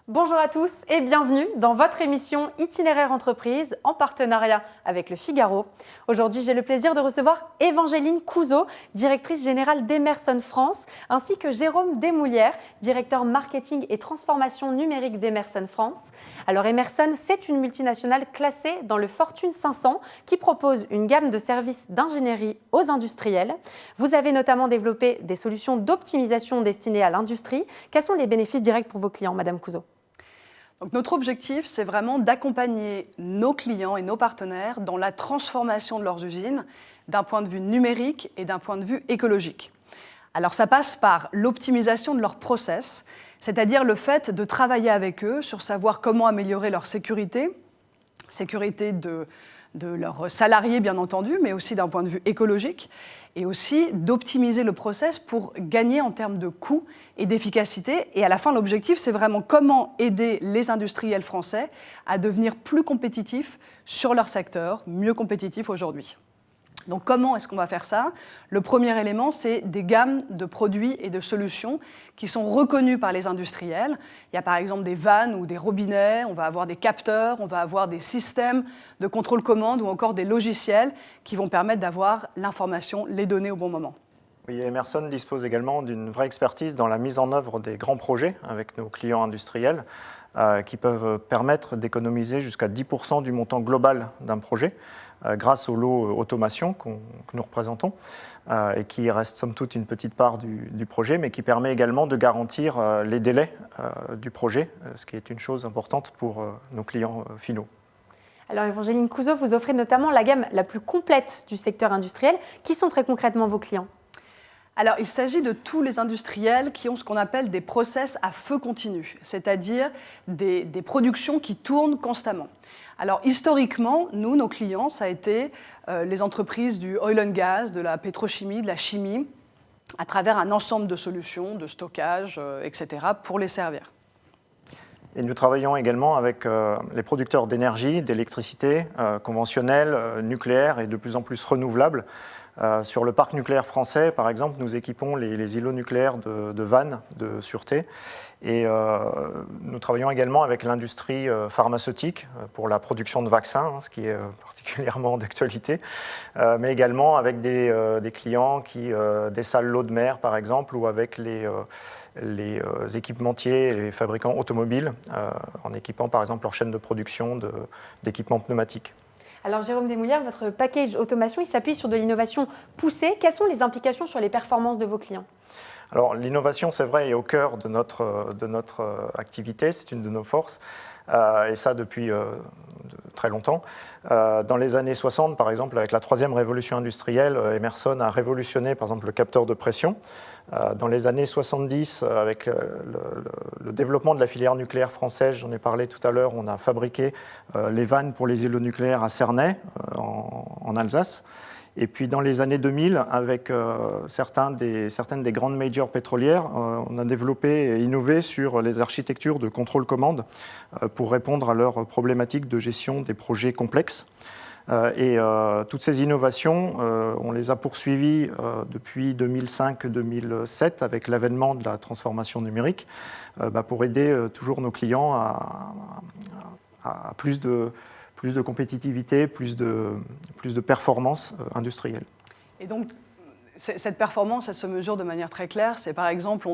Bonjour à tous et bienvenue dans votre émission Itinéraire Entreprise en partenariat avec Le Figaro. Aujourd'hui, j'ai le plaisir de recevoir Évangéline Couzeau, directrice générale d'Emerson France, ainsi que Jérôme Desmoulières, directeur marketing et transformation numérique d'Emerson France. Alors Emerson, c'est une multinationale classée dans le Fortune 500 qui propose une gamme de services d'ingénierie aux industriels. Vous avez notamment développé des solutions d'optimisation destinées à l'industrie. Quels sont les bénéfices directs pour vos clients, Madame Couzeau ? Donc notre objectif, c'est vraiment d'accompagner nos clients et nos partenaires dans la transformation de leurs usines d'un point de vue numérique et d'un point de vue écologique. Alors ça passe par l'optimisation de leurs process, c'est-à-dire le fait de travailler avec eux sur savoir comment améliorer leur sécurité de leurs salariés bien entendu, mais aussi d'un point de vue écologique, et aussi d'optimiser le process pour gagner en termes de coûts et d'efficacité. Et à la fin, l'objectif, c'est vraiment comment aider les industriels français à devenir plus compétitifs sur leur secteur, mieux compétitifs aujourd'hui. Donc comment est-ce qu'on va faire ça ? Le premier élément, c'est des gammes de produits et de solutions qui sont reconnues par les industriels. Il y a par exemple des vannes ou des robinets, on va avoir des capteurs, on va avoir des systèmes de contrôle commande ou encore des logiciels qui vont permettre d'avoir l'information, les données au bon moment. Oui, Emerson dispose également d'une vraie expertise dans la mise en œuvre des grands projets avec nos clients industriels qui peuvent permettre d'économiser jusqu'à 10% du montant global d'un projet grâce au lot automation que nous représentons et qui reste somme toute une petite part du projet, mais qui permet également de garantir les délais du projet, ce qui est une chose importante pour nos clients finaux. Alors Évangéline Couzeau, vous offrez notamment la gamme la plus complète du secteur industriel. Qui sont très concrètement vos clients ? Alors, il s'agit de tous les industriels qui ont ce qu'on appelle des process à feu continu, c'est-à-dire des productions qui tournent constamment. Alors, historiquement, nos clients, ça a été les entreprises du oil and gas, de la pétrochimie, de la chimie, à travers un ensemble de solutions, de stockage, etc., pour les servir. Et nous travaillons également avec les producteurs d'énergie, d'électricité conventionnelle, nucléaire et de plus en plus renouvelable. Sur le parc nucléaire français, par exemple, nous équipons les îlots nucléaires de vannes de sûreté. Et nous travaillons également avec l'industrie pharmaceutique pour la production de vaccins, ce qui est particulièrement d'actualité, mais également avec des clients qui dessalent l'eau de mer, par exemple, ou avec les équipementiers et les fabricants automobiles, en équipant par exemple leur chaîne de production d'équipements pneumatiques. Alors Jérôme Desmoulières, votre package automation, il s'appuie sur de l'innovation poussée. Quelles sont les implications sur les performances de vos clients ? Alors l'innovation, c'est vrai, est au cœur de notre activité, c'est une de nos forces, et ça depuis très longtemps. Dans les années 60, par exemple, avec la troisième révolution industrielle, Emerson a révolutionné, par exemple, le capteur de pression. Dans les années 70, avec le développement de la filière nucléaire française, j'en ai parlé tout à l'heure, on a fabriqué les vannes pour les îlots nucléaires à Cernay, en Alsace. Et puis dans les années 2000, avec certaines des grandes majors pétrolières, on a développé et innové sur les architectures de contrôle-commande pour répondre à leurs problématiques de gestion des projets complexes. Et toutes ces innovations, on les a poursuivies depuis 2005-2007 avec l'avènement de la transformation numérique pour aider toujours nos clients à plus de compétitivité, plus de performance industrielle. Et donc, cette performance, elle se mesure de manière très claire. C'est par exemple,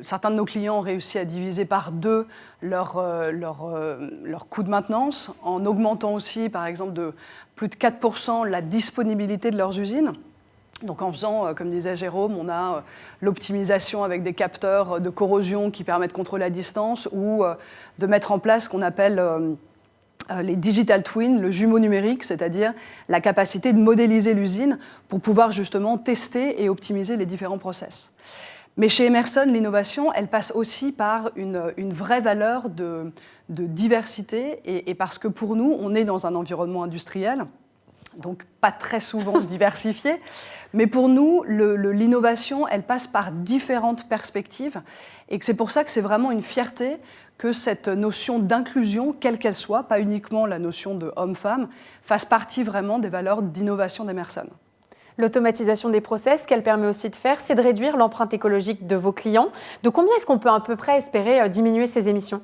certains de nos clients ont réussi à diviser par 2 leur coût de maintenance, en augmentant aussi, par exemple, de plus de 4% la disponibilité de leurs usines. Donc en faisant, comme disait Jérôme, on a l'optimisation avec des capteurs de corrosion qui permettent de contrôler la distance ou de mettre en place ce qu'on appelle les digital twins, le jumeau numérique, c'est-à-dire la capacité de modéliser l'usine pour pouvoir justement tester et optimiser les différents process. Mais chez Emerson, l'innovation, elle passe aussi par une vraie valeur de diversité et parce que pour nous, on est dans un environnement industriel, donc pas très souvent diversifié, mais pour nous, l'innovation, elle passe par différentes perspectives et que c'est pour ça que c'est vraiment une fierté que cette notion d'inclusion, quelle qu'elle soit, pas uniquement la notion de homme-femme, fasse partie vraiment des valeurs d'innovation d'Emerson. L'automatisation des process, ce qu'elle permet aussi de faire, c'est de réduire l'empreinte écologique de vos clients. De combien est-ce qu'on peut à peu près espérer diminuer ces émissions ?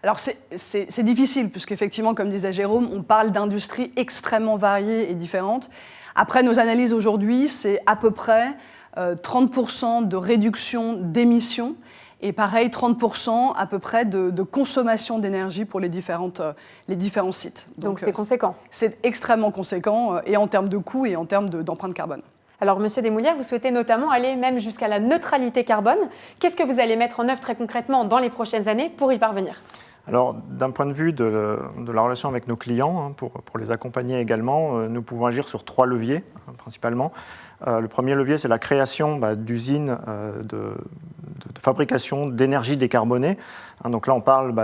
Alors c'est difficile, puisqu'effectivement, comme disait Jérôme, on parle d'industries extrêmement variées et différentes. Après, nos analyses aujourd'hui, c'est à peu près 30% de réduction d'émissions et pareil, 30% à peu près de consommation d'énergie pour les différents sites. Donc c'est conséquent. C'est extrêmement conséquent, et en termes de coûts et en termes d'empreinte carbone. Alors, Monsieur Desmoulières, vous souhaitez notamment aller même jusqu'à la neutralité carbone. Qu'est-ce que vous allez mettre en œuvre très concrètement dans les prochaines années pour y parvenir ? Alors, d'un point de vue de la relation avec nos clients, pour les accompagner également, nous pouvons agir sur 3 leviers, principalement. Le premier levier, c'est la création d'usines de fabrication d'énergie décarbonée. Donc là, on parle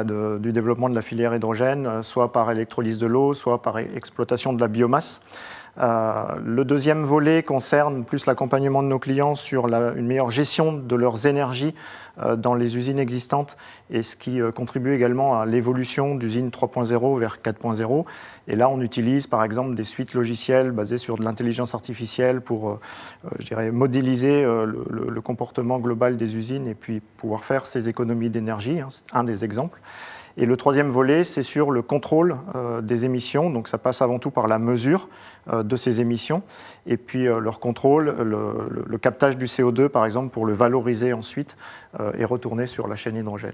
du développement de la filière hydrogène, soit par électrolyse de l'eau, soit par exploitation de la biomasse. Le deuxième volet concerne plus l'accompagnement de nos clients sur une meilleure gestion de leurs énergies dans les usines existantes, et ce qui contribue également à l'évolution d'usine 3.0 vers 4.0. Et là, on utilise par exemple des suites logicielles basées sur de l'intelligence artificielle pour modéliser le comportement global des usines et puis pouvoir faire ces économies d'énergie. C'est un des exemples. Et le troisième volet, c'est sur le contrôle des émissions. Donc ça passe avant tout par la mesure de ces émissions et puis leur contrôle, le captage du CO2 par exemple, pour le valoriser ensuite et retourner sur la chaîne hydrogène.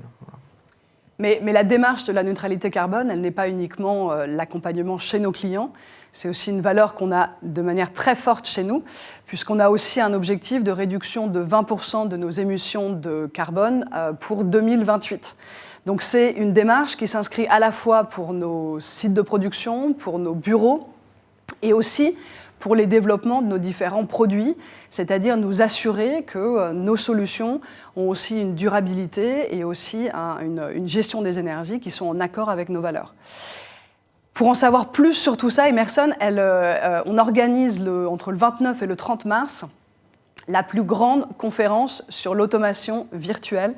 Mais la démarche de la neutralité carbone, elle n'est pas uniquement l'accompagnement chez nos clients, c'est aussi une valeur qu'on a de manière très forte chez nous, puisqu'on a aussi un objectif de réduction de 20% de nos émissions de carbone pour 2028. Donc c'est une démarche qui s'inscrit à la fois pour nos sites de production, pour nos bureaux, et aussi pour les développements de nos différents produits, c'est-à-dire nous assurer que nos solutions ont aussi une durabilité et aussi une gestion des énergies qui sont en accord avec nos valeurs. Pour en savoir plus sur tout ça, Emerson, on organise entre le 29 et le 30 mars la plus grande conférence sur l'automation virtuelle.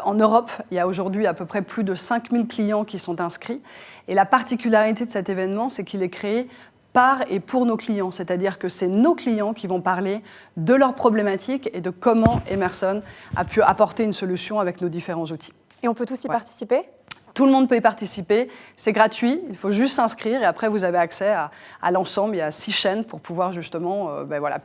En Europe, il y a aujourd'hui à peu près plus de 5000 clients qui sont inscrits. Et la particularité de cet événement, c'est qu'il est créé par et pour nos clients. C'est-à-dire que c'est nos clients qui vont parler de leurs problématiques et de comment Emerson a pu apporter une solution avec nos différents outils. Et on peut tous y participer ? Tout le monde peut y participer, c'est gratuit, il faut juste s'inscrire et après vous avez accès à l'ensemble. Il y a 6 chaînes pour pouvoir justement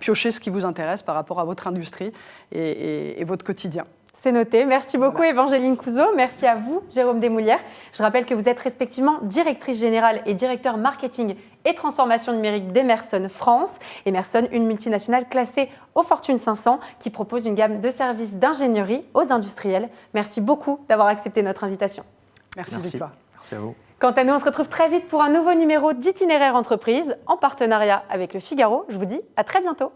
piocher ce qui vous intéresse par rapport à votre industrie et votre quotidien. C'est noté. Merci beaucoup, Évangéline Couzeau. Merci à vous, Jérôme Desmoulières. Je rappelle que vous êtes respectivement directrice générale et directeur marketing et transformation numérique d'Emerson France. Emerson, une multinationale classée au Fortune 500 qui propose une gamme de services d'ingénierie aux industriels. Merci beaucoup d'avoir accepté notre invitation. Merci Victoire. Merci à vous. Quant à nous, on se retrouve très vite pour un nouveau numéro d'Itinéraire Entreprise en partenariat avec Le Figaro. Je vous dis à très bientôt.